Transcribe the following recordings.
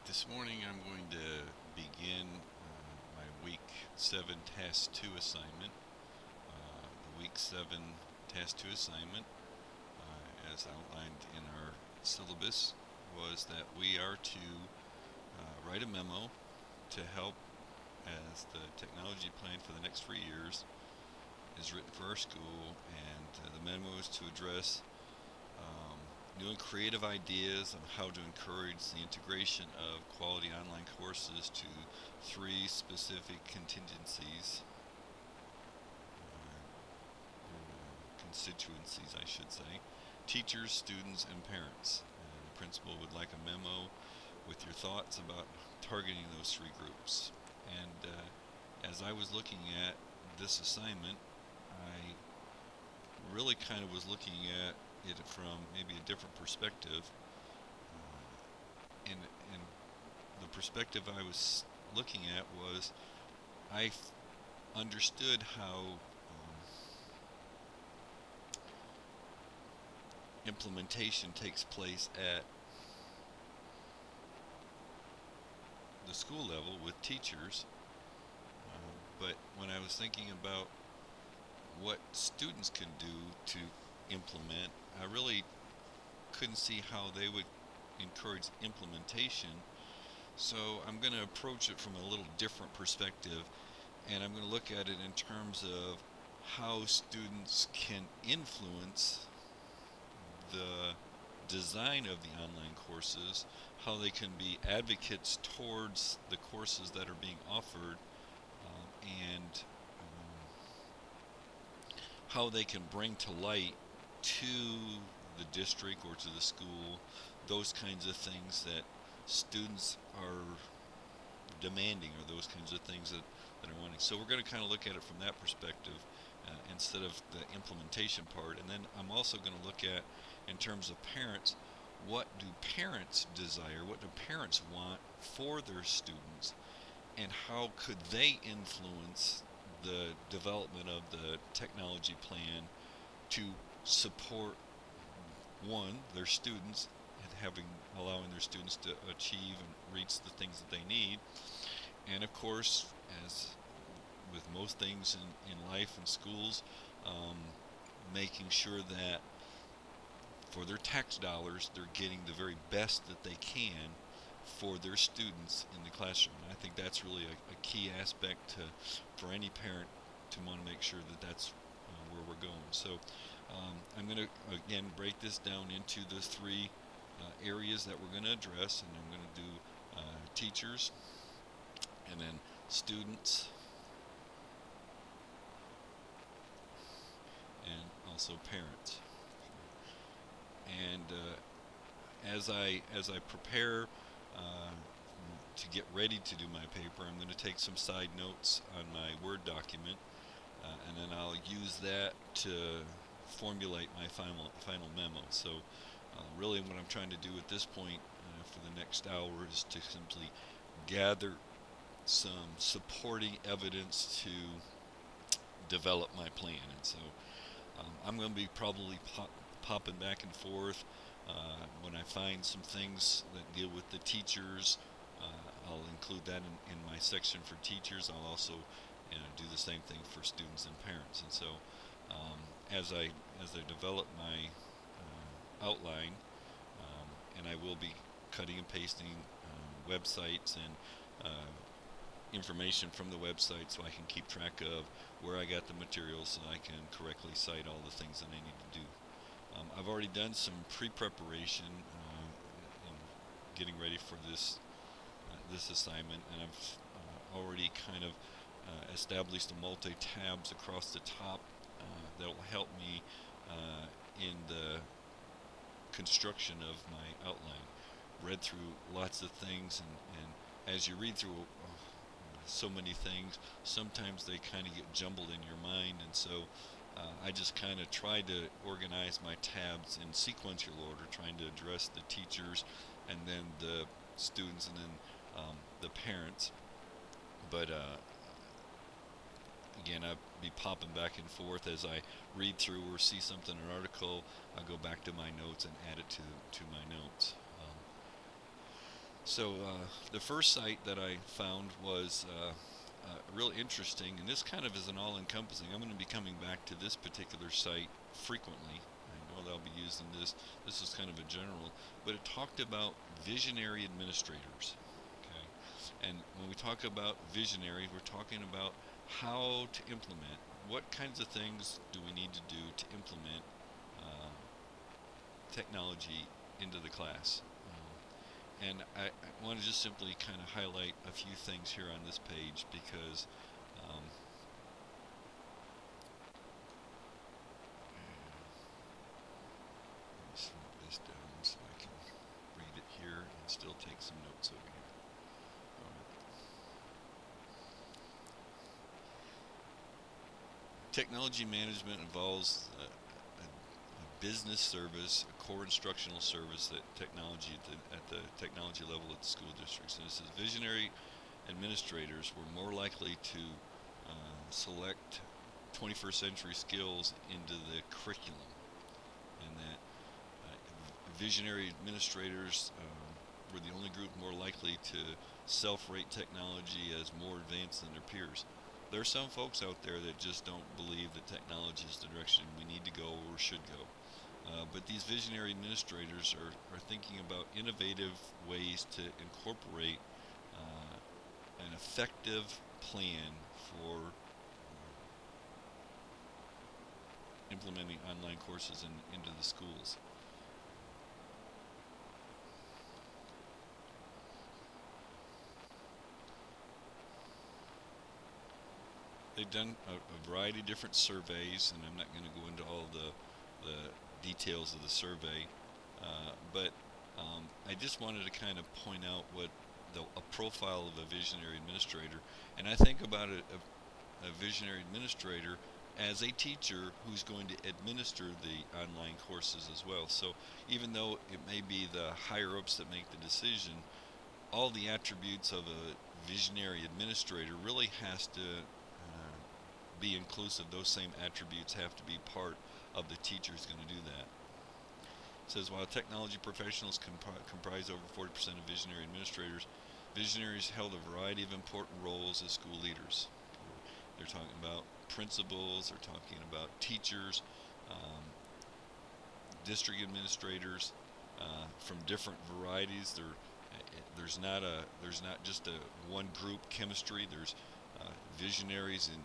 This morning I'm going to begin my Week 7 Task 2 assignment. The Week 7 Task 2 assignment, as outlined in our syllabus, was that we are to write a memo to help as the technology plan for the next 3 years is written for our school, and the memo is to address um, new and creative ideas on how to encourage the integration of quality online courses to three specific contingencies, constituencies, I should say: teachers, students, and parents. And the principal would like a memo with your thoughts about targeting those three groups. And as I was looking at this assignment, I really kind of was looking at it from maybe a different perspective. And the perspective I was looking at was I understood how implementation takes place at the school level with teachers. But when I was thinking about what students can do to implement, I really couldn't see how they would encourage implementation. So I'm going to approach it from a little different perspective, and I'm going to look at it in terms of how students can influence the design of the online courses, how they can be advocates towards the courses that are being offered, and how they can bring to light to the district or to the school those kinds of things that students are demanding, or those kinds of things that are wanting. So we're going to kind of look at it from that perspective instead of the implementation part. And then I'm also going to look at, in terms of parents, what do parents desire, what do parents want for their students, and how could they influence the development of the technology plan to support, one, their students, and allowing their students to achieve and reach the things that they need, and of course, as with most things in life and schools, um, making sure that for their tax dollars they're getting the very best that they can for their students in the classroom. And I think that's really a key aspect for any parent to want to make sure that that's where we're going. So I'm going to again break this down into the three areas that we're going to address, and I'm going to do teachers, and then students, and also parents. And as I prepare to get ready to do my paper, I'm going to take some side notes on my Word document, and then I'll use that to formulate my final memo. So really what I'm trying to do at this point for the next hour is to simply gather some supporting evidence to develop my plan. And so I'm going to be probably popping back and forth when I find some things that deal with the teachers. I'll include that in my section for teachers. I'll also do the same thing for students and parents. And so as I develop my outline, and I will be cutting and pasting websites and information from the website so I can keep track of where I got the materials, so I can correctly cite all the things that I need to do. I've already done some pre-preparation in getting ready for this assignment, and I've already kind of established the multi-tabs across the top that will help me in the construction of my outline. Read through lots of things, and as you read through so many things, sometimes they kind of get jumbled in your mind, and so I just kind of tried to organize my tabs in sequential order, trying to address the teachers and then the students and then the parents. But again, I'll be popping back and forth as I read through or see something in an article. I'll go back to my notes and add it to my notes. So the first site that I found was really interesting, and this kind of is an all-encompassing. I'm going to be coming back to this particular site frequently. I know that I'll be using this. This is kind of a general, but it talked about visionary administrators. Okay, and when we talk about visionary, we're talking about how to implement. What kinds of things do we need to do to implement uh, technology into the class? And I want to just simply kind of highlight a few things here on this page because um, let me slow this down so I can read it here and still take some notes over here. All right. Technology management involves a business service, a core instructional service that technology at the technology level at the school districts. And it says visionary administrators were more likely to select 21st century skills into the curriculum, and that visionary administrators were the only group more likely to self-rate technology as more advanced than their peers. There are some folks out there that just don't believe that technology is the direction we need to go or should go. But these visionary administrators are thinking about innovative ways to incorporate an effective plan for implementing online courses into the schools. They've done a variety of different surveys, and I'm not going to go into all the details of the survey, but I just wanted to kind of point out what a profile of a visionary administrator, and I think about a visionary administrator as a teacher who's going to administer the online courses as well. So even though it may be the higher ups that make the decision, all the attributes of a visionary administrator really has to be inclusive. Those same attributes have to be part of the teacher who's going to do that. It says while technology professionals comprise over 40% of visionary administrators, visionaries held a variety of important roles as school leaders. They're talking about principals, they're talking about teachers, um, district administrators from different varieties. There's not just a one group chemistry. There's visionaries in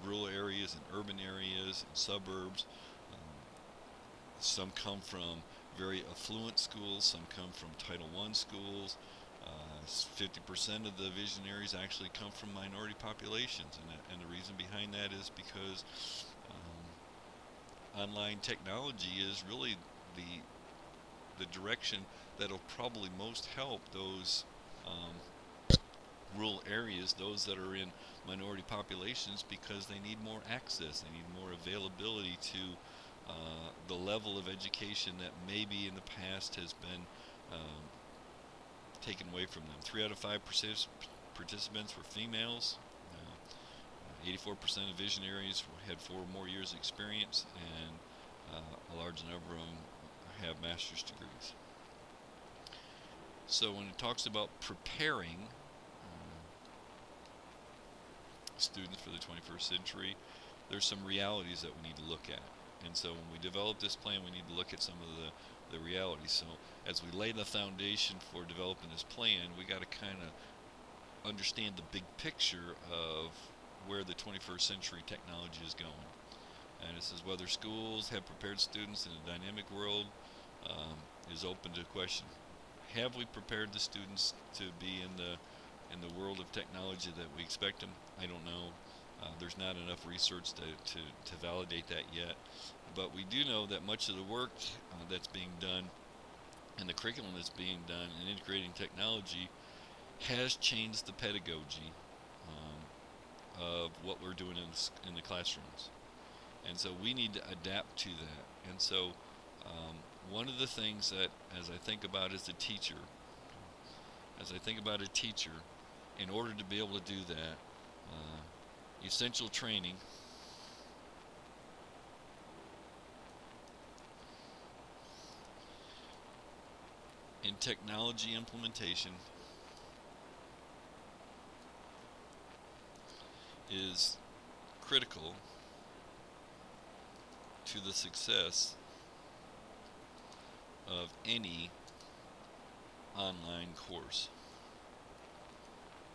rural areas and urban areas and suburbs. Some come from very affluent schools. Some come from Title I schools. 50% of the visionaries actually come from minority populations, and the reason behind that is because online technology is really the direction that'll probably most help those rural areas, those that are in minority populations, because they need more access, they need more availability to the level of education that maybe in the past has been taken away from them. 3 out of 5 participants were females. 84% of visionaries had 4 or more years of experience, and a large number of them have master's degrees. So when it talks about preparing students for the 21st century, there's some realities that we need to look at. And so when we develop this plan, we need to look at some of the realities. So as we lay the foundation for developing this plan, we got to kind of understand the big picture of where the 21st century technology is going. And it says whether schools have prepared students in a dynamic world is open to question. Have we prepared the students to be in the world of technology that we expect them? I don't know. There's not enough research to validate that yet. But we do know that much of the work that's being done and the curriculum that's being done in integrating technology has changed the pedagogy of what we're doing in the classrooms. And so we need to adapt to that. And so one of the things that, as I think about as a teacher, in order to be able to do that, essential training in technology implementation is critical to the success of any online course.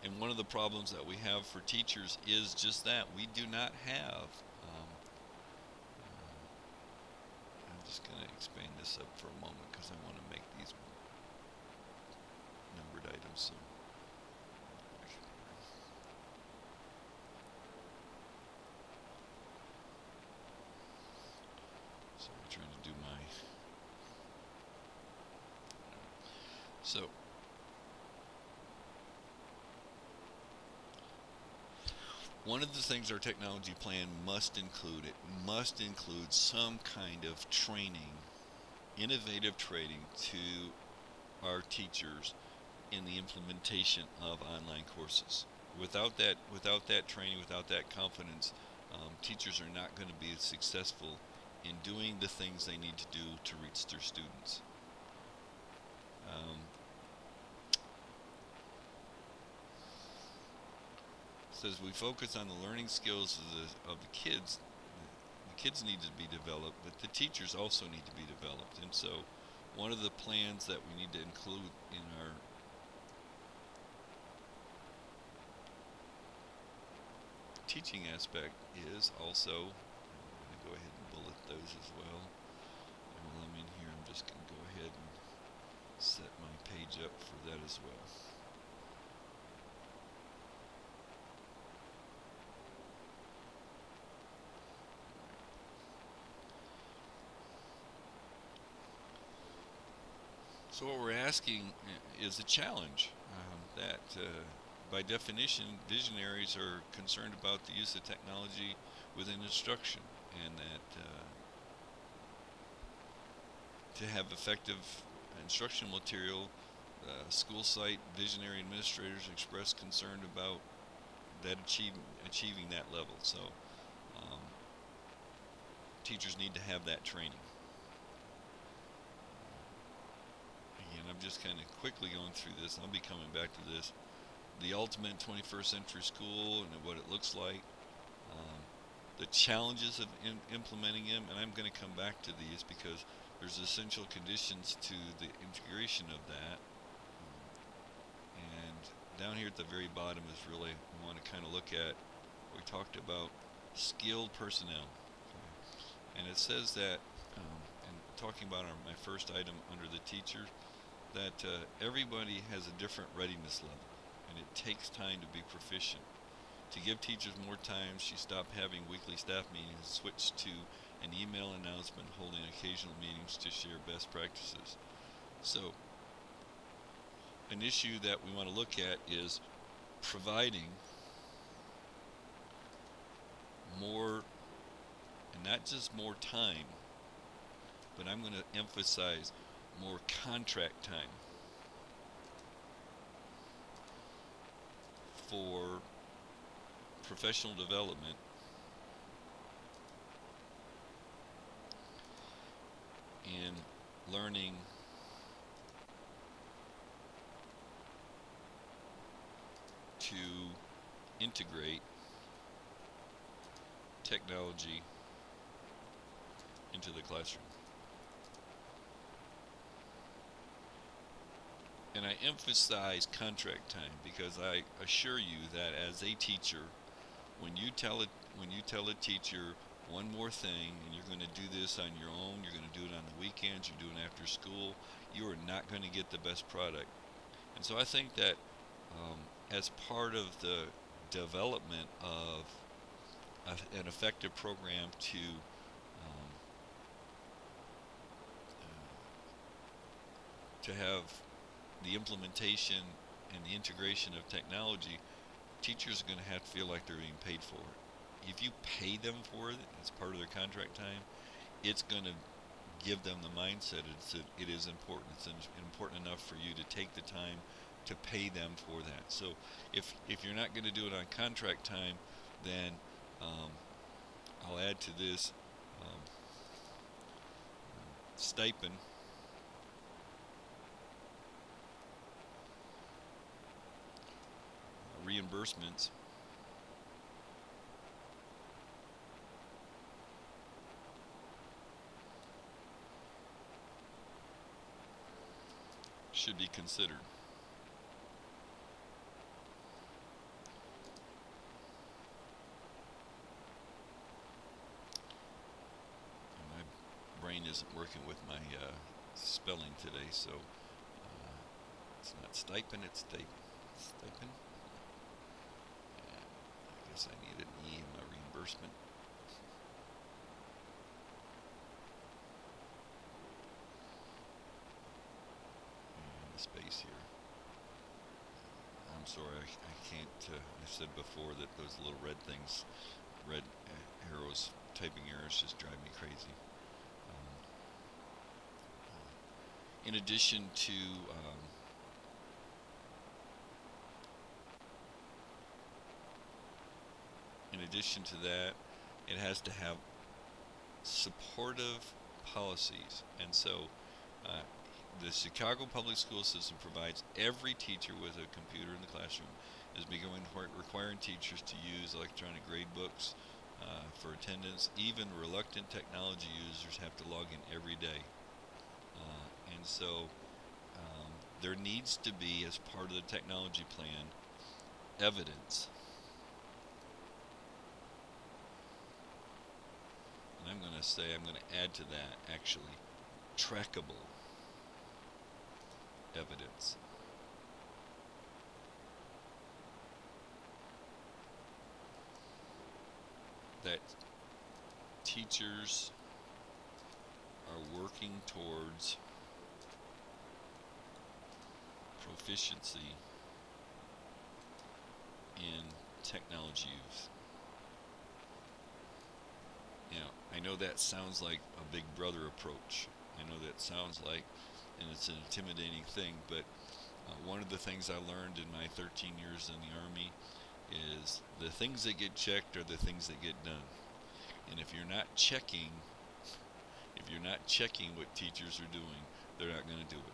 And one of the problems that we have for teachers is just that we do not have. I'm just going to expand this up for a moment because I want to make these numbered items. So I'm trying to do my. So one of the things our technology plan must include, it must include some kind of training, innovative training to our teachers in the implementation of online courses. Without that training, without that confidence, teachers are not going to be successful in doing the things they need to do to reach their students. Um, Says we focus on the learning skills of the kids. The kids need to be developed, but the teachers also need to be developed. And so, one of the plans that we need to include in our teaching aspect is also, I'm going to go ahead and bullet those as well. And while I'm in here, I'm just going to go ahead and set my page up for that as well. So what we're asking is a challenge that, by definition, visionaries are concerned about the use of technology within instruction, and that to have effective instructional material, school site visionary administrators express concern about that achieving that level. So um, teachers need to have that training. Again, I'm just kind of quickly going through this. I'll be coming back to this. The ultimate 21st century school and what it looks like. The challenges of implementing them, and I'm going to come back to these because there's essential conditions to the integration of that. And down here at the very bottom is really, we want to kind of look at, we talked about skilled personnel. Okay. And it says that, and talking about my first item under the teacher, that everybody has a different readiness level, and it takes time to be proficient. To give teachers more time, she stopped having weekly staff meetings and switched to an email announcement, holding occasional meetings to share best practices. So, an issue that we want to look at is providing more, and not just more time, but I'm going to emphasize more contract time for professional development in learning to integrate technology into the classroom. And I emphasize contract time because I assure you that as a teacher, when you tell a teacher one more thing and you're going to do this on your own, you're going to do it on the weekends, you're doing it after school, you are not going to get the best product. And so I think that as part of the development of an effective program to have the implementation and the integration of technology, teachers are going to have to feel like they're being paid for it. If you pay them for it as part of their contract time, it's going to give them the mindset it is important. It's important enough for you to take the time to pay them for that. So if you're not going to do it on contract time, then I'll add to this stipend reimbursements should be considered. And my brain isn't working with my spelling today, so it's not stipend, it's stipend. I guess I need an E in my reimbursement. And a space here. I'm sorry, I can't. I said before that those little red things, red arrows, typing errors just drive me crazy. In addition to that, it has to have supportive policies, and so uh, the Chicago public school system provides every teacher with a computer in the classroom is beginning requiring teachers to use electronic grade books for attendance. Even reluctant technology users have to log in every day. And so there needs to be, as part of the technology plan, evidence. And I'm going to add to that, actually, trackable evidence. That teachers are working towards proficiency in technology use. Now, I know that sounds like a big brother approach. I know that sounds like, and it's an intimidating thing, but one of the things I learned in my 13 years in the Army is the things that get checked are the things that get done. And if you're not checking what teachers are doing, they're not going to do it.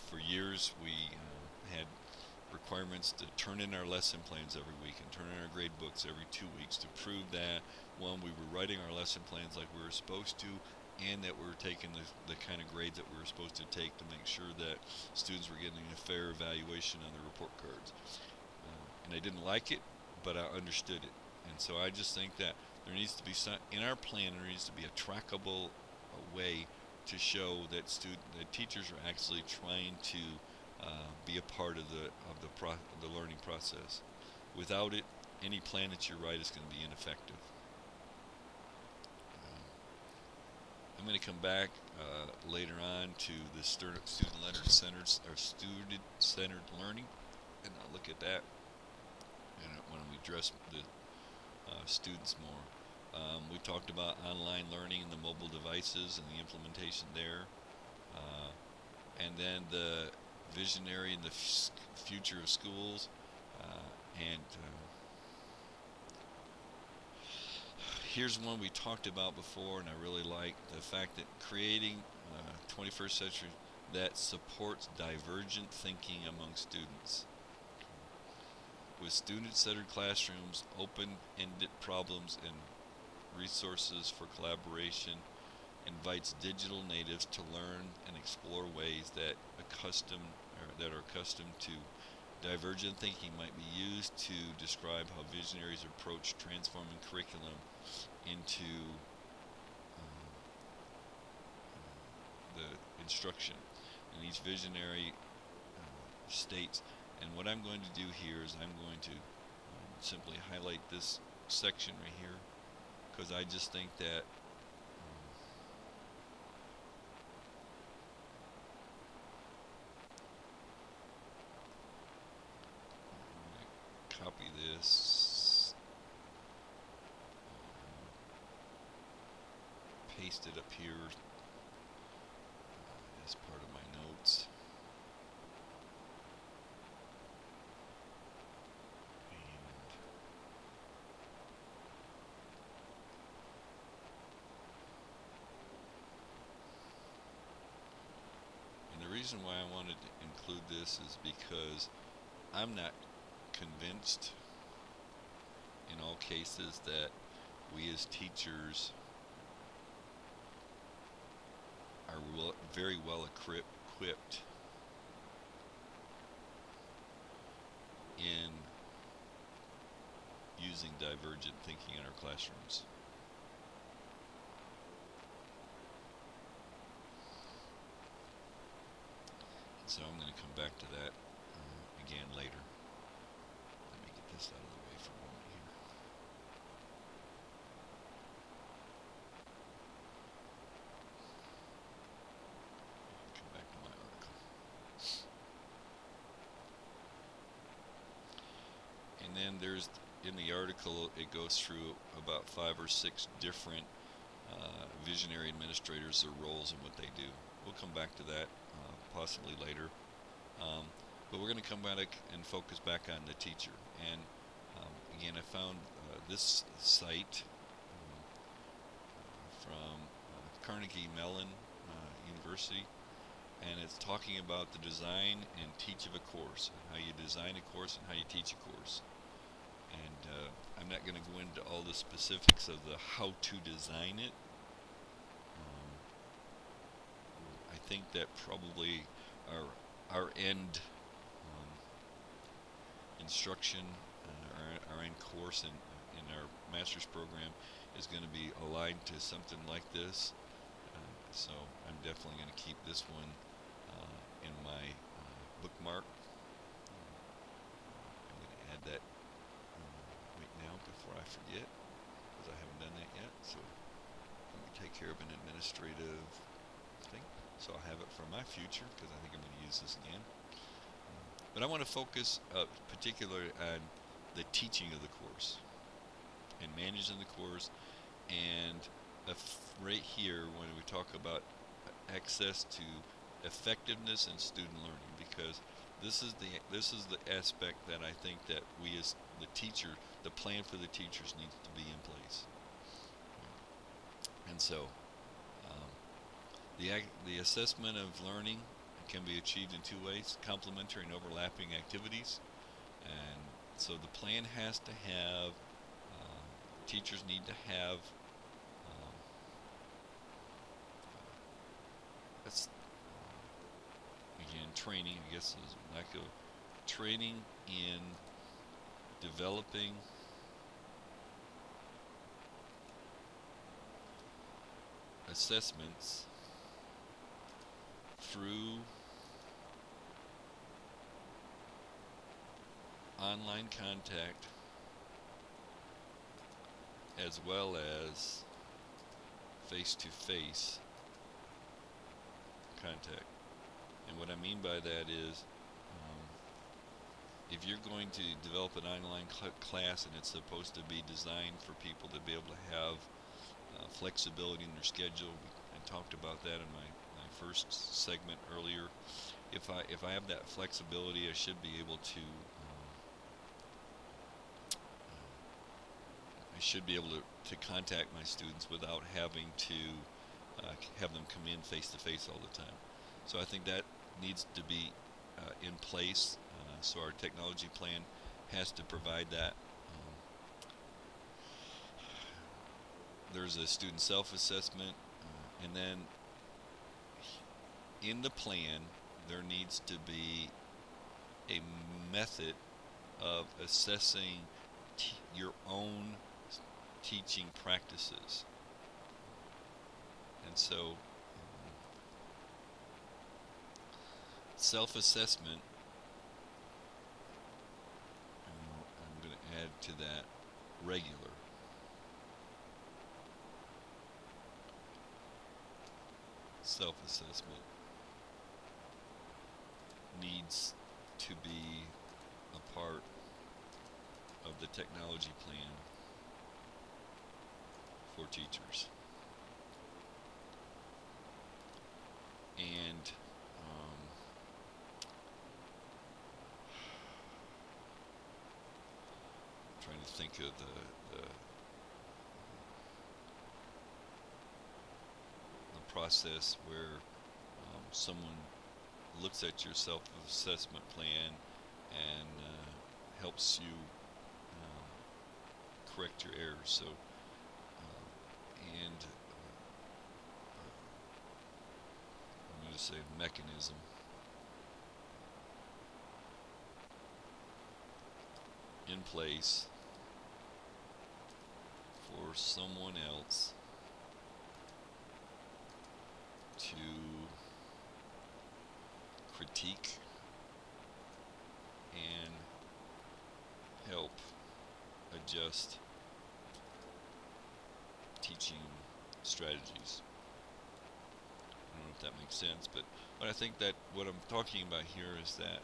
For years, we had requirements to turn in our lesson plans every week and turn in our grade books every 2 weeks to prove that, one, we were writing our lesson plans like we were supposed to, and that we were taking the kind of grades that we were supposed to take to make sure that students were getting a fair evaluation on their report cards. And I didn't like it, but I understood it. And so I just think that there needs to be in our plan, there needs to be a trackable way to show that teachers are actually trying to be a part of the learning process. Without it, any plan that you write is going to be ineffective. I'm going to come back later on to the student-centered learning, and I'll look at that, and when we address the students more. We talked about online learning and the mobile devices and the implementation there, and then the visionary and the future of schools, and here's one we talked about before, and I really like the fact that creating 21st century that supports divergent thinking among students. With student-centered classrooms, open-ended problems, and resources for collaboration, invites digital natives to learn and explore ways that are accustomed to divergent thinking might be used to describe how visionaries approach transforming curriculum into the instruction. And each visionary states, and what I'm going to do here is I'm going to simply highlight this section right here, because I just think that copy this, paste it up here as part of my notes. And the reason why I wanted to include this is because I'm not convinced in all cases that we as teachers are very well equipped in using divergent thinking in our classrooms. So I'm going to come back to that again later. Let me get this out of the way for a moment here. Come back to my article. And then there's, in the article, it goes through about 5 or 6 different visionary administrators, their roles and what they do. We'll come back to that possibly later. But we're going to come back and focus back on the teacher. And again, I found this site from Carnegie Mellon University, and it's talking about the design and teach of a course, how you design a course and how you teach a course. And I'm not going to go into all the specifics of the how to design it. I think that probably our end instruction, our end course in our master's program is going to be aligned to something like this. So I'm definitely going to keep this one in my bookmark. I'm going to add that right now before I forget, because I haven't done that yet. So let me take care of an administrative thing, so I'll have it for my future, because I think I'm going to use this again. But I want to focus particularly on the teaching of the course and managing the course, and right here when we talk about access to effectiveness and student learning, because this is the aspect that I think that we as the teacher, the plan for the teachers needs to be in place. And so the assessment of learning can be achieved in 2 ways: complementary and overlapping activities. And so the plan has to have, teachers need to have that's again training, I guess is lack of training in developing assessments through online contact as well as face-to-face contact. And what I mean by that is, if you're going to develop an online class and it's supposed to be designed for people to be able to have flexibility in their schedule, I talked about that in my first segment earlier. If I have that flexibility, I should be able to contact my students without having to have them come in face to face all the time. So I think that needs to be in place. So our technology plan has to provide that. There's a student self-assessment, and then in the plan there needs to be a method of assessing your own teaching practices. And so self-assessment, I'm going to add to that regular. Self-assessment needs to be a part of the technology plan for teachers. And I'm trying to think of the process where someone looks at your self-assessment plan and helps you correct your errors. So and to say, mechanism in place for someone else to critique and help adjust teaching strategies. I don't know if that makes sense, but I think that what I'm talking about here is that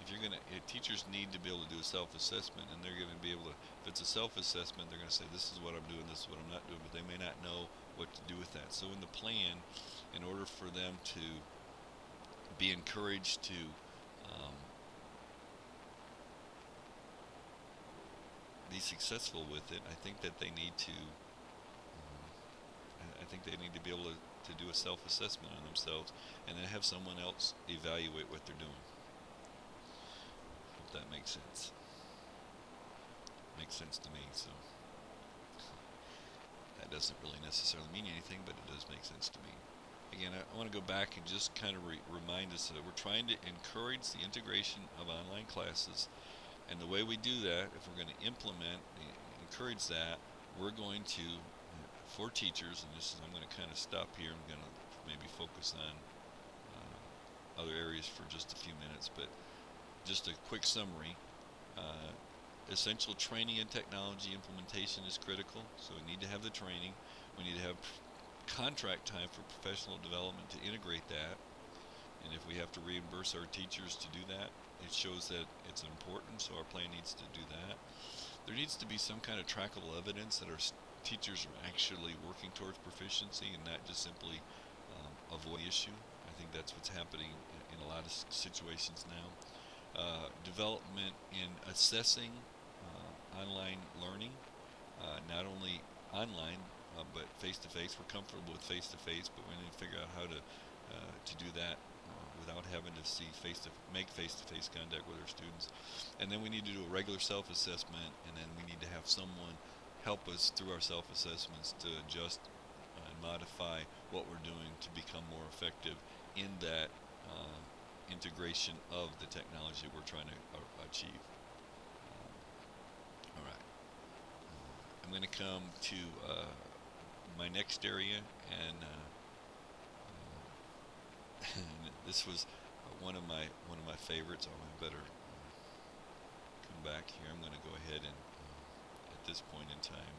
if you're gonna, teachers need to be able to do a self-assessment, and they're going to be able to. If it's a self-assessment, they're going to say, "This is what I'm doing. This is what I'm not doing," but they may not know what to do with that. So in the plan, in order for them to be encouraged to be successful with it, I think that they need to. I think they need to be able to do a self-assessment on themselves, and then have someone else evaluate what they're doing. Hope that makes sense. Makes sense to me. So that doesn't really necessarily mean anything, but it does make sense to me. Again, I want to go back and just kind of remind us that we're trying to encourage the integration of online classes, and the way we do that, if we're going to encourage that, we're going to, for teachers, and I'm going to kind of stop here. I'm going to maybe focus on other areas for just a few minutes, but just a quick summary. Essential training and technology implementation is critical, so we need to have the training. We need to have contract time for professional development to integrate that, and if we have to reimburse our teachers to do that, it shows that it's important, so our plan needs to do that. There needs to be some kind of trackable evidence that our teachers are actually working towards proficiency and not just simply avoid the issue. I think that's what's happening in a lot of situations now. Development in assessing online learning, not only online but face-to-face. We're comfortable with face-to-face, but we need to figure out how to do that without having to make face-to-face contact with our students. And then we need to do a regular self-assessment, and then we need to have someone help us through our self-assessments to adjust and modify what we're doing to become more effective in that integration of the technology we're trying to achieve. All right. I'm going to come to my next area, and this was one of my favorites. Oh, I better come back here. I'm going to go ahead and at this point in time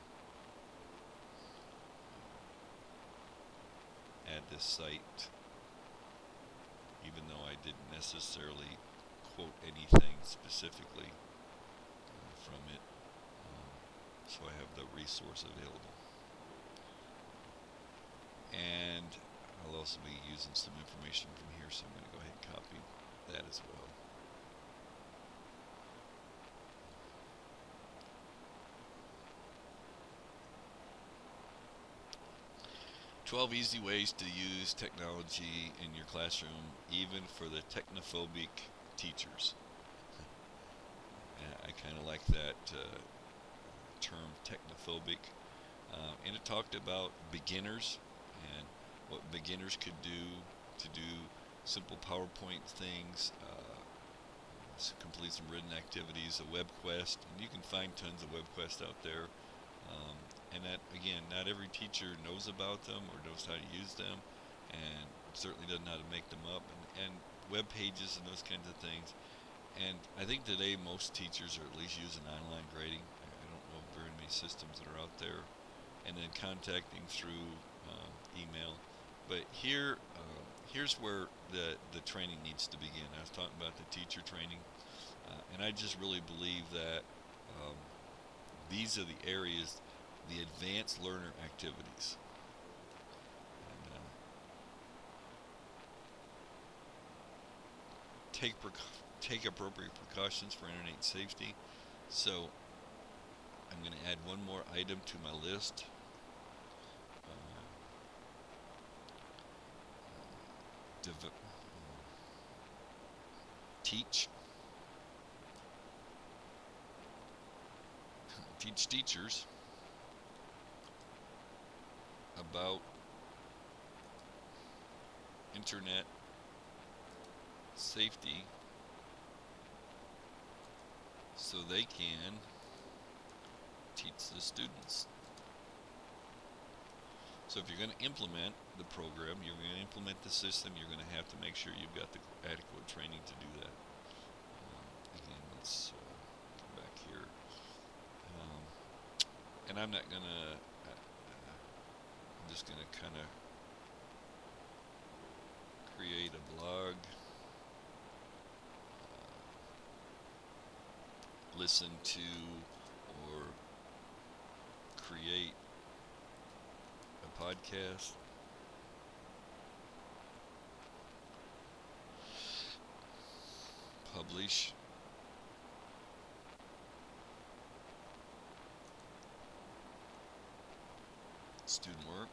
add this site, even though I didn't necessarily quote anything specifically from it, so I have the resource available. And I'll also be using some information from here, so I'm going to go ahead and copy that as well. "12 easy ways to use technology in your classroom, even for the technophobic teachers." I kind of like that term, technophobic. And it talked about beginners and what beginners could do to do simple PowerPoint things, complete some written activities, a web quest, and you can find tons of web quests out there. And that, again, not every teacher knows about them or knows how to use them, and certainly doesn't know how to make them up, and web pages and those kinds of things. And I think today most teachers are at least using online grading. I don't know of very many systems that are out there, and then contacting through email. But here's where the training needs to begin. I was talking about the teacher training, and I just really believe that these are the areas, the advanced learner activities. And, take appropriate precautions for internet safety. So I'm going to add one more item to my list. Teach teachers about internet safety so they can teach the students. So if you're going to implement the program, you're going to implement the system, you're going to have to make sure you've got the adequate training to do that. Again, let's come back here. And I'm not going to, I'm just going to kind of create a blog, listen to or create a podcast. Publish. Student work.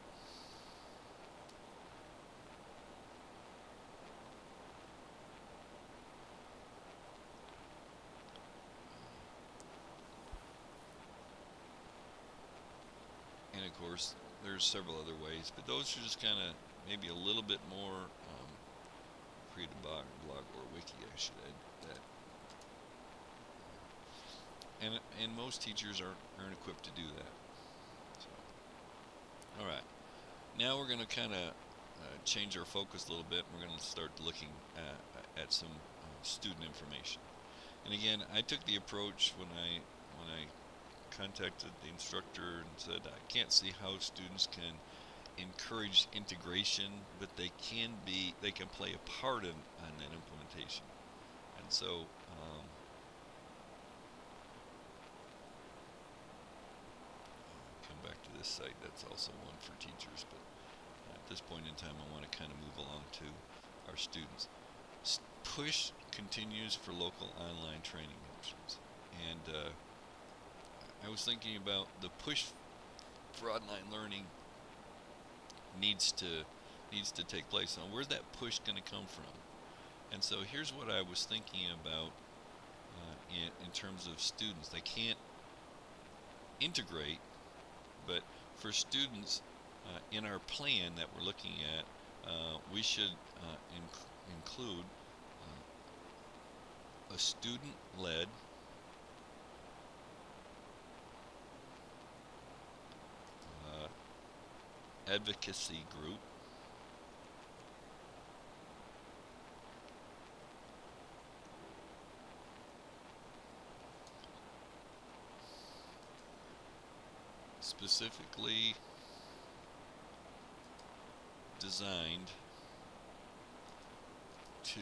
And of course, there's several other ways, but those are just kind of maybe a little bit more. Create a blog or a wiki, I should add that. And most teachers aren't equipped to do that. So, all right, now we're going to kind of change our focus a little bit. We're going to start looking at some student information. And again, I took the approach when I contacted the instructor and said I can't see how students can encourage integration, but they can play a part in on that implementation. And so come back to this site. That's also one for teachers, but at this point in time I want to kind of move along to our students. Push continues for local online training options, and I was thinking about the push for online learning needs to take place. Now, where's that push going to come from? And so here's what I was thinking about in terms of students. They can't integrate, but for students in our plan that we're looking at, we should include a student-led advocacy group, specifically designed to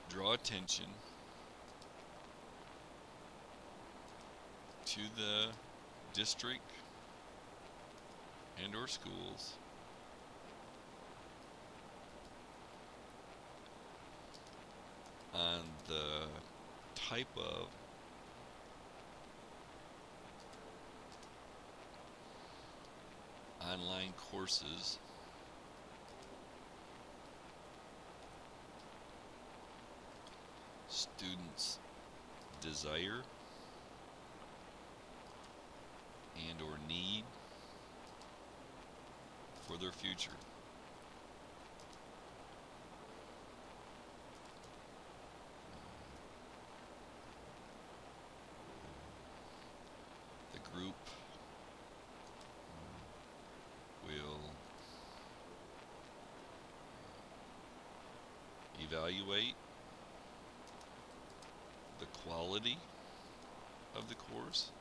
draw attention to the district and or schools on the type of online courses students desire and or need for their future. The group will evaluate the quality of the course,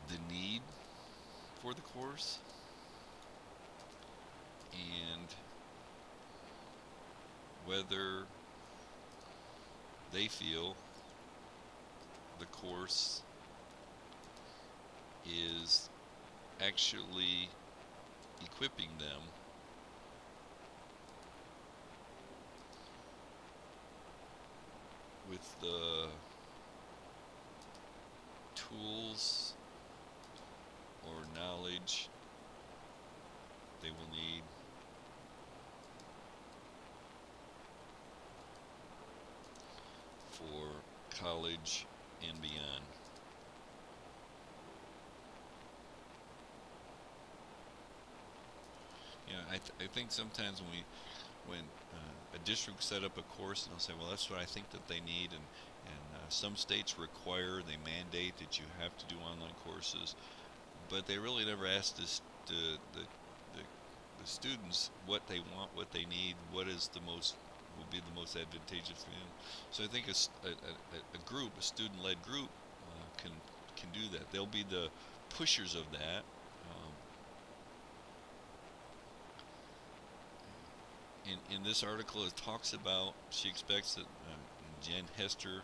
the need for the course, and whether they feel the course is actually equipping them with the tools or knowledge they will need college, and beyond. I think sometimes when a district set up a course and they'll say, well, that's what I think that they need, and some states require, they mandate that you have to do online courses, but they really never ask the, the students what they want, what they need, what is the most will be the most advantageous for them. So I think a group, a student-led group, can do that. They'll be the pushers of that. In this article, it talks about she expects that Jen Hester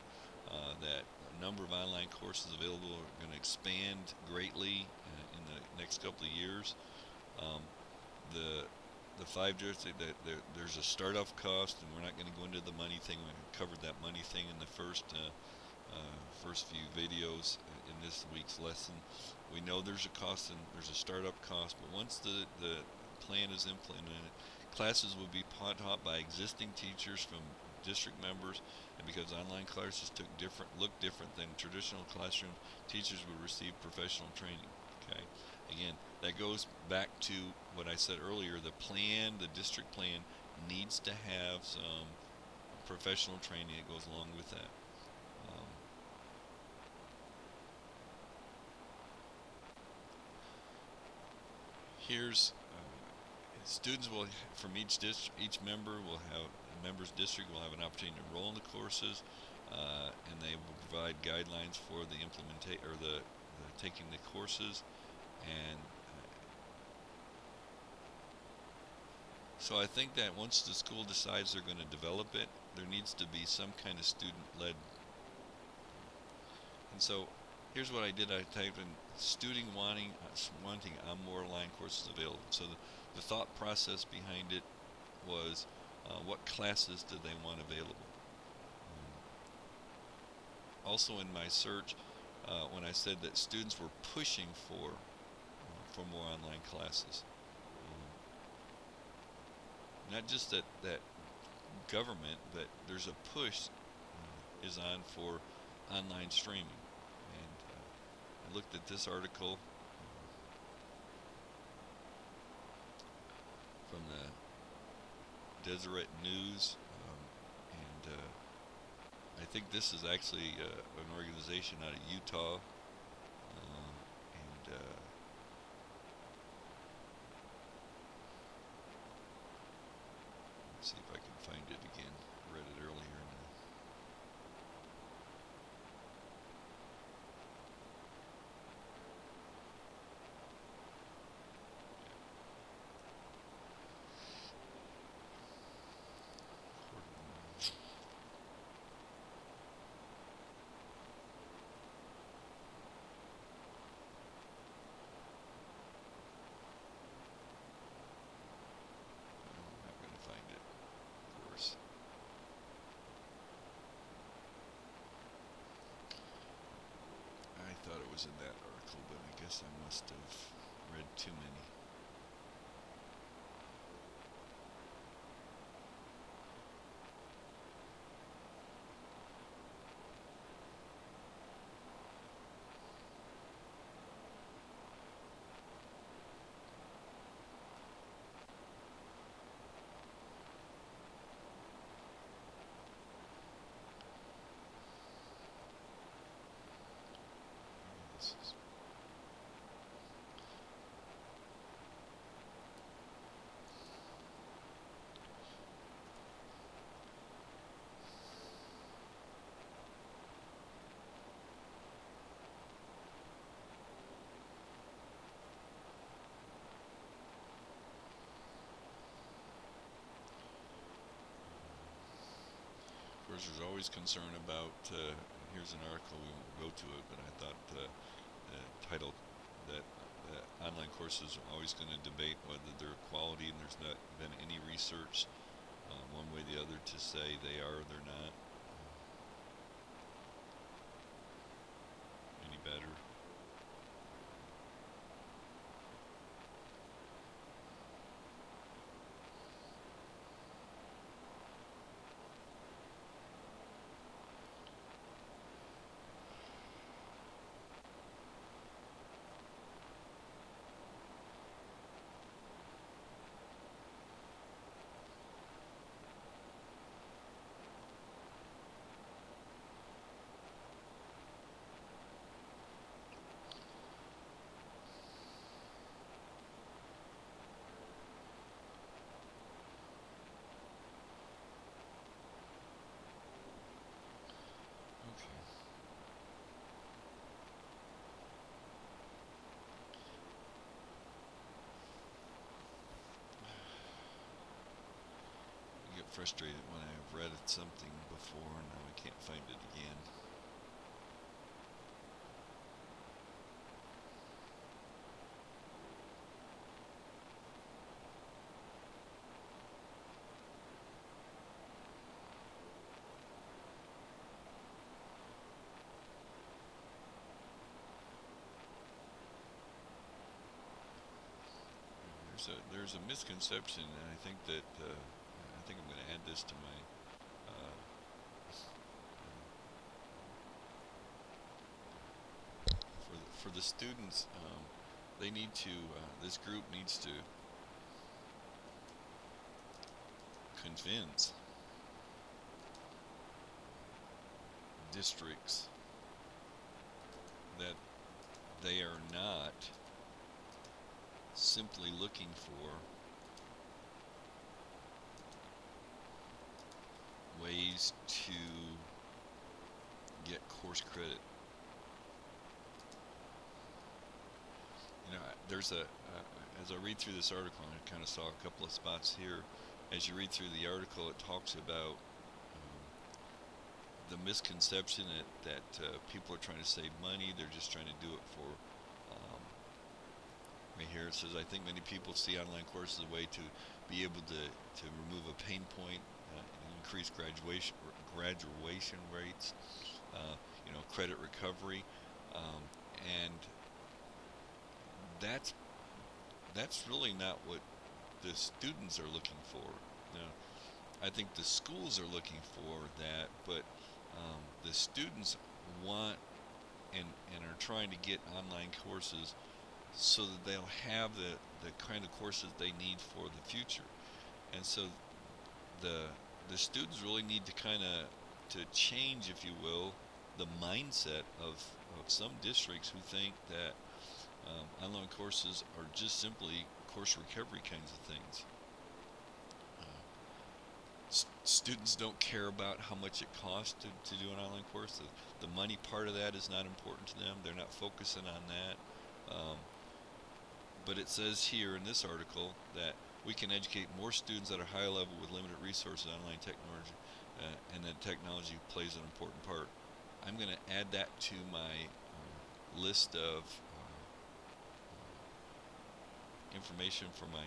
that a number of online courses available are going to expand greatly in the next couple of years. Um, the the five years there's a startup cost, and we're not going to go into the money thing. We covered that money thing in the first few videos in this week's lesson. We know there's a cost and there's a startup cost, but once the plan is implemented, classes will be taught by existing teachers from district members, and because online classes look different than traditional classrooms, teachers will receive professional training. Okay, again, that goes back to what I said earlier. The district plan needs to have some professional training that goes along with that. Um, Here's students will from each member will have a member's district will have an opportunity to enroll in the courses, and they will provide guidelines for the the taking the courses, and so I think that once the school decides they're going to develop it, there needs to be some kind of student-led. And so here's what I did. I typed in student wanting more online courses available. So the thought process behind it was what classes did they want available. Also in my search, when I said that students were pushing for more online classes, not just that government, but there's a push is on for online streaming. And I looked at this article from the Deseret News, and I think this is actually an organization out of Utah, and let's see if I can find it again. I read it earlier. I'm not going to find it, of course. I thought it was in that article, but I guess I must have read too many. This is Of course, there's always concern about. Here's an article, we won't go to it, but I thought the title that online courses are always going to debate whether they're quality, and there's not been any research one way or the other to say they are or they're not any better. frustrated when I've read something before and now I can't find it again. There's a misconception, and I think that I think I'm going to add this to my for the students. They need to. This group needs to convince districts that they are not simply looking for ways to get course credit. You know, there's as I read through this article, and I kind of saw a couple of spots here. As you read through the article, it talks about the misconception that people are trying to save money. They're just trying to do it for. Right here it says, I think many people see online courses as a way to be able to remove a pain point, increase graduation rates, credit recovery, and that's really not what the students are looking for. Now, I think the schools are looking for that, but the students want and are trying to get online courses so that they'll have the kind of courses they need for the future. And so the students really need to kind of to change, if you will, the mindset of some districts who think that online courses are just simply course recovery kinds of things. Students don't care about how much it costs to do an online course. The money part of that is not important to them. They're not focusing on that. But it says here in this article that we can educate more students at a high level with limited resources on online technology, and that technology plays an important part. I'm going to add that to my list of information for my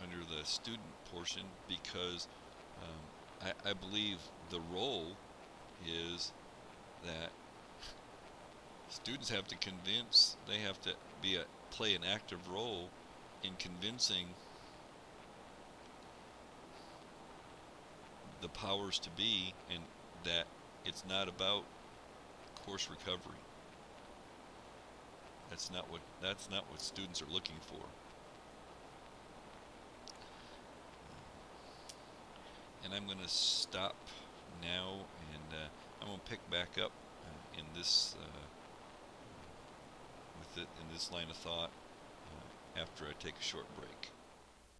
under the student portion, because I believe the role is that students have to convince, they have to play an active role in convincing the powers to be, and that it's not about course recovery. That's not what students are looking for. And I'm going to stop now, and I'm going to pick back up in this with it in this line of thought after I take a short break.